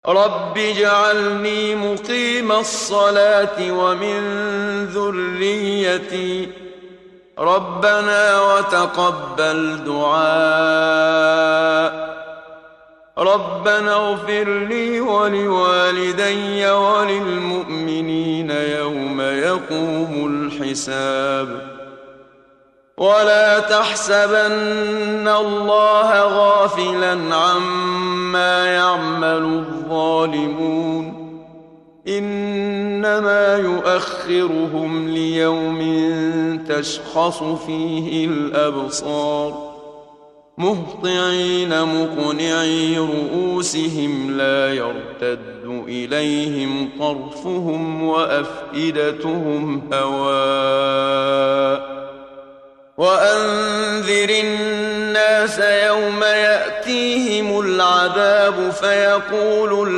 رب اجعلني مقيم الصلاة ومن ذريتي ربنا وتقبل دعاء ربنا اغفر لي ولوالدي وللمؤمنين يوم يقوم الحساب ولا تحسبن الله غافلا عما يعمل الظالمون إنما يؤخرهم ليوم تشخص فيه الأبصار مهطعين مقنعي رؤوسهم لا يرتد إليهم طرفهم وأفئدتهم هواء وأنذر الناس يوم يأتيهم العذاب فيقول